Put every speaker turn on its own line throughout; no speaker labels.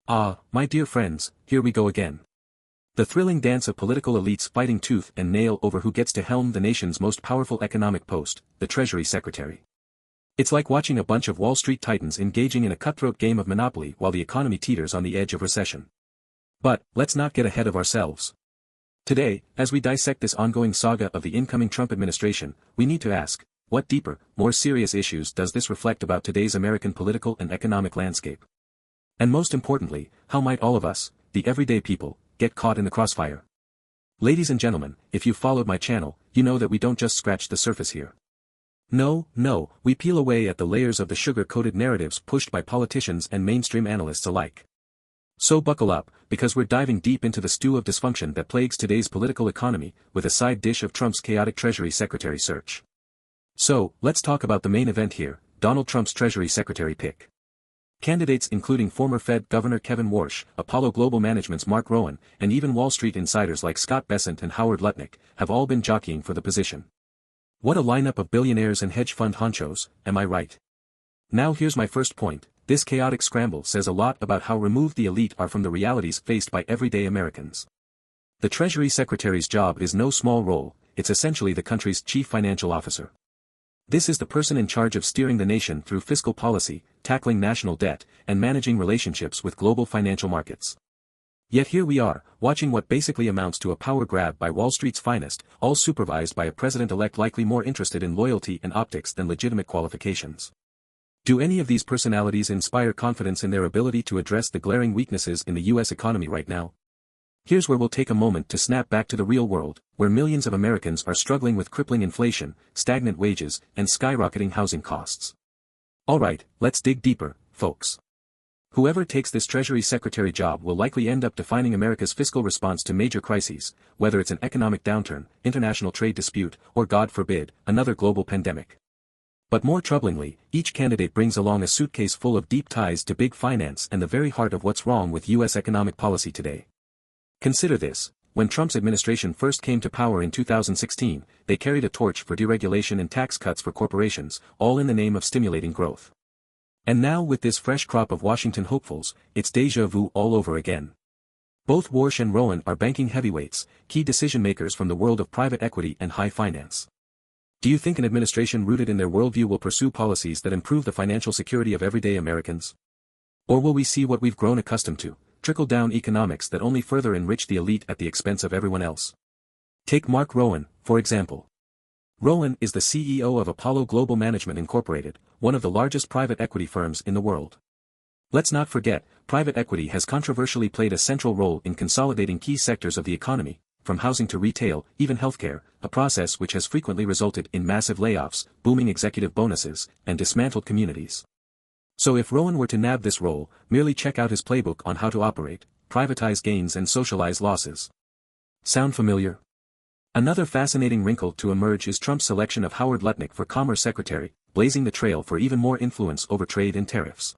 Ah, my dear friends, here we go again. The thrilling dance of political elites fighting tooth and nail over who gets to helm the nation's most powerful economic post, the Treasury Secretary. It's like watching a bunch of Wall Street titans engaging in a cutthroat game of Monopoly while the economy teeters on the edge of recession. But, let's not get ahead of ourselves. Today, as we dissect this ongoing saga of the incoming Trump administration, we need to ask, what deeper, more serious issues does this reflect about today's American political and economic landscape? And most importantly, how might all of us, the everyday people, get caught in the crossfire? Ladies and gentlemen, if you've followed my channel, you know that we don't just scratch the surface here. No, we peel away at the layers of the sugar-coated narratives pushed by politicians and mainstream analysts alike. So buckle up, because we're diving deep into the stew of dysfunction that plagues today's political economy, with a side dish of Trump's chaotic Treasury Secretary search. So, let's talk about the main event here, Donald Trump's Treasury Secretary pick. Candidates including former Fed Governor Kevin Warsh, Apollo Global Management's Mark Rowan, and even Wall Street insiders like Scott Bessent and Howard Lutnick, have all been jockeying for the position. What a lineup of billionaires and hedge fund honchos, am I right? Now here's my first point, this chaotic scramble says a lot about how removed the elite are from the realities faced by everyday Americans. The Treasury Secretary's job is no small role, it's essentially the country's chief financial officer. This is the person in charge of steering the nation through fiscal policy, tackling national debt, and managing relationships with global financial markets. Yet here we are, watching what basically amounts to a power grab by Wall Street's finest, all supervised by a president-elect likely more interested in loyalty and optics than legitimate qualifications. Do any of these personalities inspire confidence in their ability to address the glaring weaknesses in the U.S. economy right now? Here's where we'll take a moment to snap back to the real world, where millions of Americans are struggling with crippling inflation, stagnant wages, and skyrocketing housing costs. Alright, let's dig deeper, folks. Whoever takes this Treasury Secretary job will likely end up defining America's fiscal response to major crises, whether it's an economic downturn, international trade dispute, or God forbid, another global pandemic. But more troublingly, each candidate brings along a suitcase full of deep ties to big finance and the very heart of what's wrong with U.S. economic policy today. Consider this, when Trump's administration first came to power in 2016, they carried a torch for deregulation and tax cuts for corporations, all in the name of stimulating growth. And now with this fresh crop of Washington hopefuls, it's déjà vu all over again. Both Warsh and Rowan are banking heavyweights, key decision-makers from the world of private equity and high finance. Do you think an administration rooted in their worldview will pursue policies that improve the financial security of everyday Americans? Or will we see what we've grown accustomed to, trickle-down economics that only further enrich the elite at the expense of everyone else? Take Mark Rowan, for example. Rowan is the CEO of Apollo Global Management Incorporated, one of the largest private equity firms in the world. Let's not forget, private equity has controversially played a central role in consolidating key sectors of the economy, from housing to retail, even healthcare, a process which has frequently resulted in massive layoffs, booming executive bonuses, and dismantled communities. So if Rowan were to nab this role, merely check out his playbook on how to operate, privatize gains and socialize losses. Sound familiar? Another fascinating wrinkle to emerge is Trump's selection of Howard Lutnick for Commerce Secretary, blazing the trail for even more influence over trade and tariffs.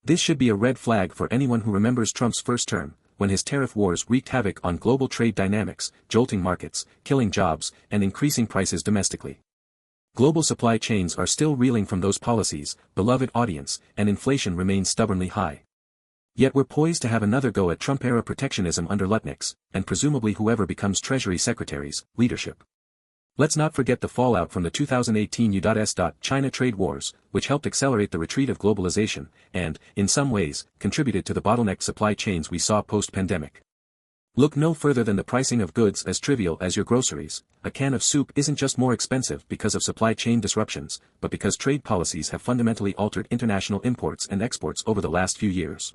This should be a red flag for anyone who remembers Trump's first term, when his tariff wars wreaked havoc on global trade dynamics, jolting markets, killing jobs, and increasing prices domestically. Global supply chains are still reeling from those policies, beloved audience, and inflation remains stubbornly high. Yet we're poised to have another go at Trump-era protectionism under Lutnick's, and presumably whoever becomes Treasury Secretary's, leadership. Let's not forget the fallout from the 2018 U.S.-China trade wars, which helped accelerate the retreat of globalization, and, in some ways, contributed to the bottlenecked supply chains we saw post-pandemic. Look no further than the pricing of goods as trivial as your groceries. A can of soup isn't just more expensive because of supply chain disruptions, but because trade policies have fundamentally altered international imports and exports over the last few years.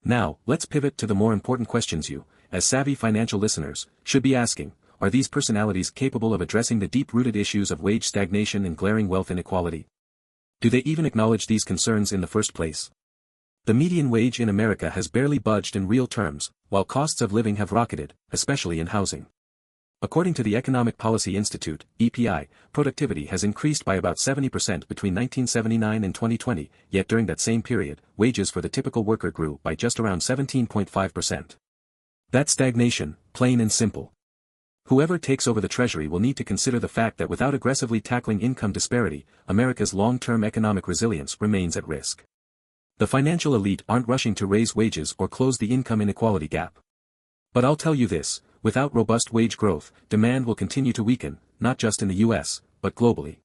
Now, let's pivot to the more important questions you, as savvy financial listeners, should be asking. Are these personalities capable of addressing the deep-rooted issues of wage stagnation and glaring wealth inequality? Do they even acknowledge these concerns in the first place? The median wage in America has barely budged in real terms, while costs of living have rocketed, especially in housing. According to the Economic Policy Institute, EPI, productivity has increased by about 70% between 1979 and 2020, yet during that same period, wages for the typical worker grew by just around 17.5%. That's stagnation, plain and simple. Whoever takes over the Treasury will need to consider the fact that without aggressively tackling income disparity, America's long-term economic resilience remains at risk. The financial elite aren't rushing to raise wages or close the income inequality gap. But I'll tell you this, without robust wage growth, demand will continue to weaken, not just in the US, but globally.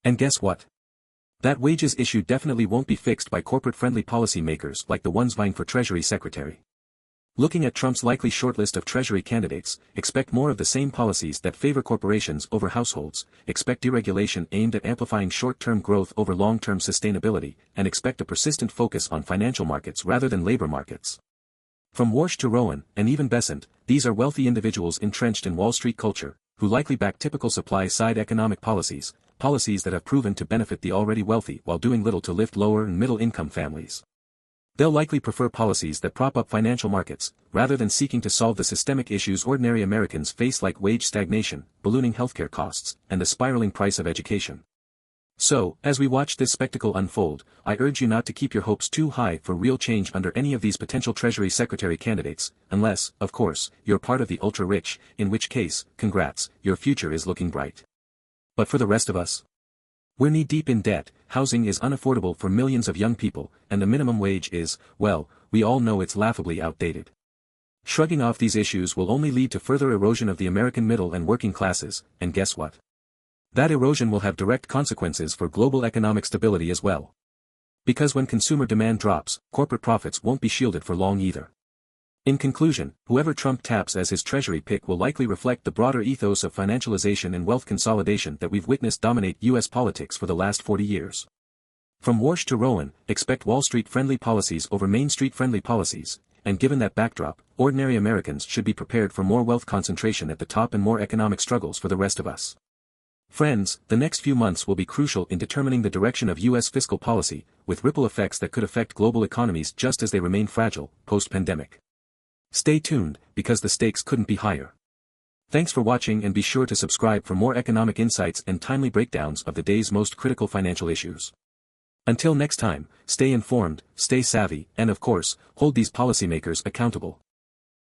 And guess what? That wages issue definitely won't be fixed by corporate-friendly policymakers like the ones vying for Treasury Secretary. Looking at Trump's likely shortlist of Treasury candidates, expect more of the same policies that favor corporations over households, expect deregulation aimed at amplifying short-term growth over long-term sustainability, and expect a persistent focus on financial markets rather than labor markets. From Warsh to Rowan, and even Besant, these are wealthy individuals entrenched in Wall Street culture, who likely back typical supply-side economic policies that have proven to benefit the already wealthy while doing little to lift lower and middle-income families. They'll likely prefer policies that prop up financial markets, rather than seeking to solve the systemic issues ordinary Americans face like wage stagnation, ballooning healthcare costs, and the spiraling price of education. So, as we watch this spectacle unfold, I urge you not to keep your hopes too high for real change under any of these potential Treasury Secretary candidates, unless, of course, you're part of the ultra-rich, in which case, congrats, your future is looking bright. But for the rest of us? We're knee-deep in debt, housing is unaffordable for millions of young people, and the minimum wage is, well, we all know it's laughably outdated. Shrugging off these issues will only lead to further erosion of the American middle and working classes, and guess what? That erosion will have direct consequences for global economic stability as well. Because when consumer demand drops, corporate profits won't be shielded for long either. In conclusion, whoever Trump taps as his Treasury pick will likely reflect the broader ethos of financialization and wealth consolidation that we've witnessed dominate U.S. politics for the last 40 years. From Warsh to Rowan, expect Wall Street-friendly policies over Main Street-friendly policies, and given that backdrop, ordinary Americans should be prepared for more wealth concentration at the top and more economic struggles for the rest of us. Friends, the next few months will be crucial in determining the direction of U.S. fiscal policy, with ripple effects that could affect global economies just as they remain fragile, post-pandemic. Stay tuned, because the stakes couldn't be higher. Thanks for watching, and be sure to subscribe for more economic insights and timely breakdowns of the day's most critical financial issues. Until next time, stay informed, stay savvy, and of course, hold these policymakers accountable.